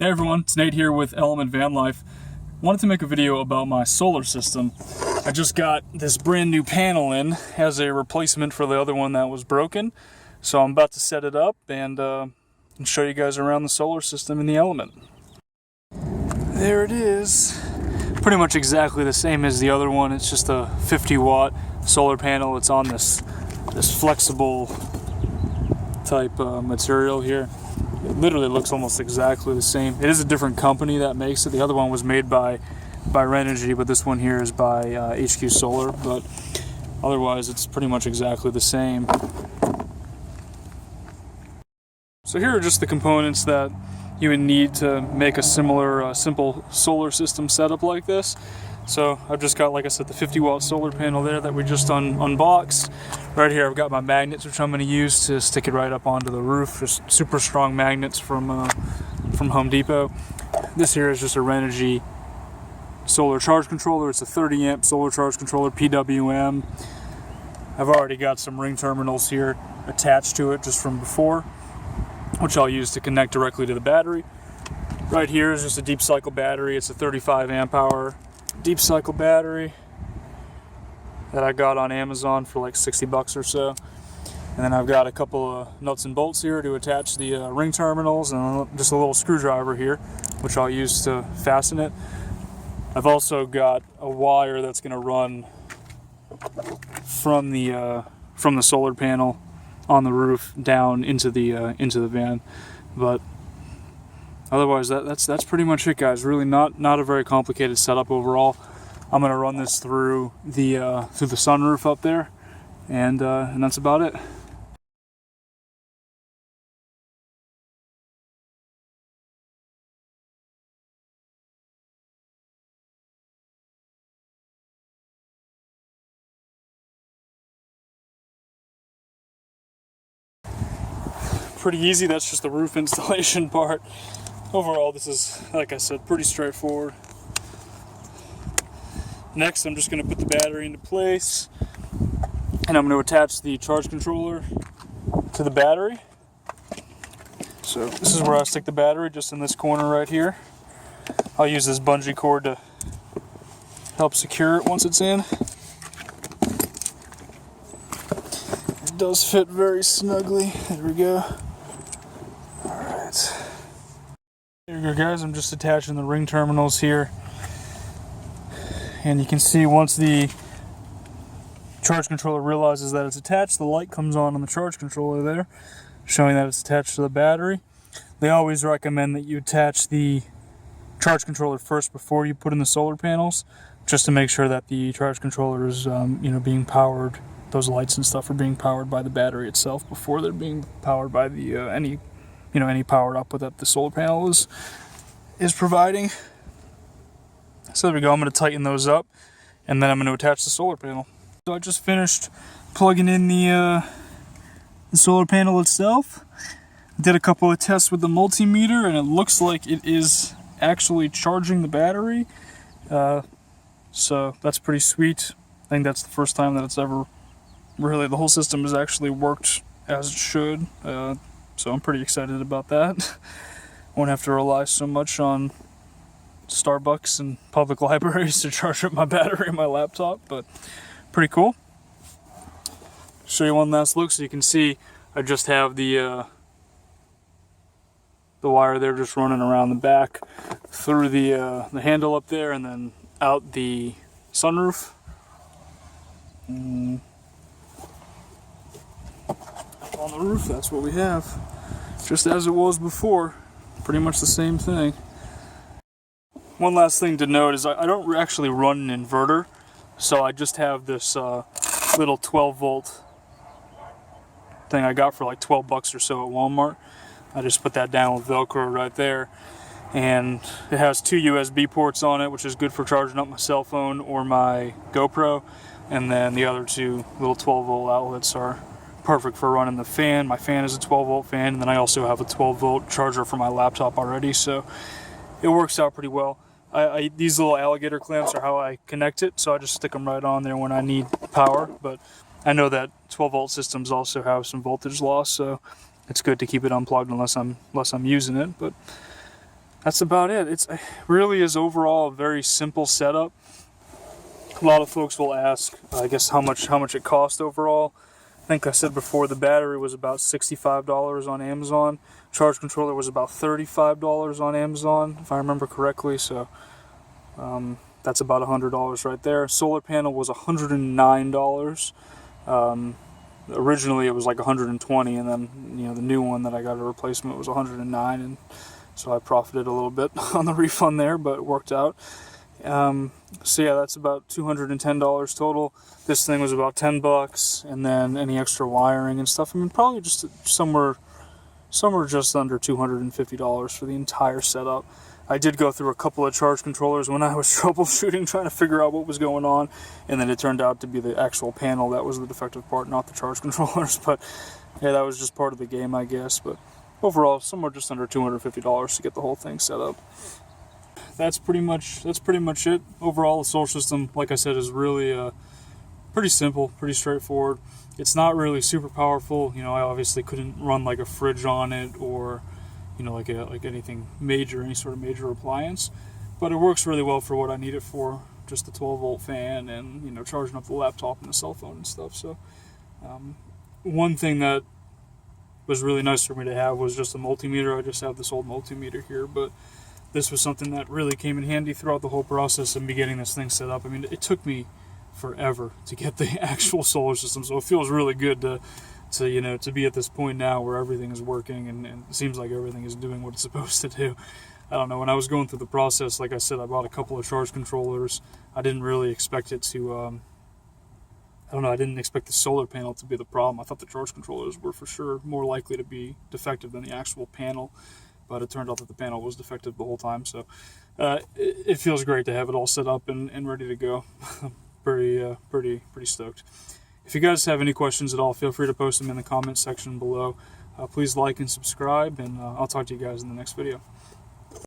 Hey everyone, it's Nate here with Element Van Life. Wanted to make a video about my solar system. I just got this brand new panel in as a replacement for the other one that was broken. So I'm about to set it up and show you guys around the solar system in the Element. There it is. Pretty much exactly the same as the other one. It's just a 50 watt solar panel. It's on this flexible type material here. It literally looks almost exactly the same. It is a different company that makes it. The other one was made by Renergie, but this one here is by HQ Solar. But otherwise, it's pretty much exactly the same. So here are just the components that you would need to make a similar simple solar system setup like this. So I've just got, like I said, the 50 watt solar panel there that we just unboxed. Right here I've got my magnets, which I'm going to use to stick it right up onto the roof. Just super strong magnets from Home Depot. This here is just a Renergie solar charge controller. It's a 30 amp solar charge controller, PWM. I've already got some ring terminals here attached to it just from before, which I'll use to connect directly to the battery. Right here is just a deep cycle battery. It's a 35 amp hour deep cycle battery that I got on Amazon for like 60 bucks or so. And then I've got a couple of nuts and bolts here to attach the ring terminals, and just a little screwdriver here, which I'll use to fasten it. I've also got a wire that's going to run from the solar panel on the roof down into the van. But otherwise, that's pretty much it, guys. Really not a very complicated setup overall. I'm gonna run this through the sunroof up there, and that's about it. Pretty easy. That's just the roof installation part. Overall, this is, like I said, pretty straightforward. Next, I'm just going to put the battery into place, and I'm going to attach the charge controller to the battery. So this is where I stick the battery, just in this corner right here. I'll use this bungee cord to help secure it once it's in. It does fit very snugly. There we go. Alright. There you go, guys. I'm just attaching the ring terminals here. And you can see once the charge controller realizes that it's attached, the light comes on the charge controller there, showing that it's attached to the battery. They always recommend that you attach the charge controller first before you put in the solar panels, just to make sure that the charge controller is being powered. Those lights and stuff are being powered by the battery itself before they're being powered by the any powered output that the solar panel is providing. So there we go. I'm going to tighten those up, and then I'm going to attach the solar panel. So I just finished plugging in the solar panel itself. Did a couple of tests with the multimeter, and it looks like it is actually charging the battery. So that's pretty sweet. I think that's the first time that it's ever really, the whole system has actually worked as it should. So I'm pretty excited about that. Won't have to rely so much on Starbucks and public libraries to charge up my battery in my laptop, but pretty cool. Show you one last look so you can see I just have the wire there just running around the back through the handle up there and then out the sunroof. On the roof, that's what we have. Just as it was before, pretty much the same thing. One last thing to note is I don't actually run an inverter, so I just have this little 12 volt thing I got for like 12 bucks or so at Walmart. I just put that down with Velcro right there, and it has 2 USB ports on it, which is good for charging up my cell phone or my GoPro, and then the other 2 little 12 volt outlets are perfect for running the fan. My fan is a 12 volt fan, and then I also have a 12 volt charger for my laptop already, so it works out pretty well. These little alligator clamps are how I connect it, so I just stick them right on there when I need power. But I know that 12 volt systems also have some voltage loss, so it's good to keep it unplugged unless I'm using it. But that's about it. It really is overall a very simple setup. A lot of folks will ask, I guess, how much it cost overall. I think I said before the battery was about $65 on Amazon. Charge controller was about $35 on Amazon, if I remember correctly. So that's about $100 right there. Solar panel was $109. Originally it was like $120, and then the new one that I got a replacement was $109, and so I profited a little bit on the refund there, but it worked out. So yeah, that's about $210 total. This thing was about $10, and then any extra wiring and stuff, I mean, probably just somewhere just under $250 for the entire setup. I did go through a couple of charge controllers when I was troubleshooting, trying to figure out what was going on, and then it turned out to be the actual panel that was the defective part, not the charge controllers. But yeah, that was just part of the game, I guess. But overall, somewhere just under $250 to get the whole thing set up. That's pretty much it. Overall, the solar system, like I said, is really pretty simple, pretty straightforward. It's not really super powerful. I obviously couldn't run like a fridge on it, or like anything major, any sort of major appliance, but it works really well for what I need it for. Just a 12-volt fan, and charging up the laptop and the cell phone and stuff. So one thing that was really nice for me to have was just a multimeter. I just have this old multimeter here, but this was something that really came in handy throughout the whole process of me getting this thing set up. I mean, it took me forever to get the actual solar system, so it feels really good to be at this point now where everything is working, and it seems like everything is doing what it's supposed to do. I don't know, when I was going through the process, like I said, I bought a couple of charge controllers. I didn't really expect it to, I didn't expect the solar panel to be the problem. I thought the charge controllers were for sure more likely to be defective than the actual panel, but it turned out that the panel was defective the whole time. So it feels great to have it all set up and ready to go. Pretty stoked. If you guys have any questions at all, feel free to post them in the comments section below. Please like and subscribe, and I'll talk to you guys in the next video.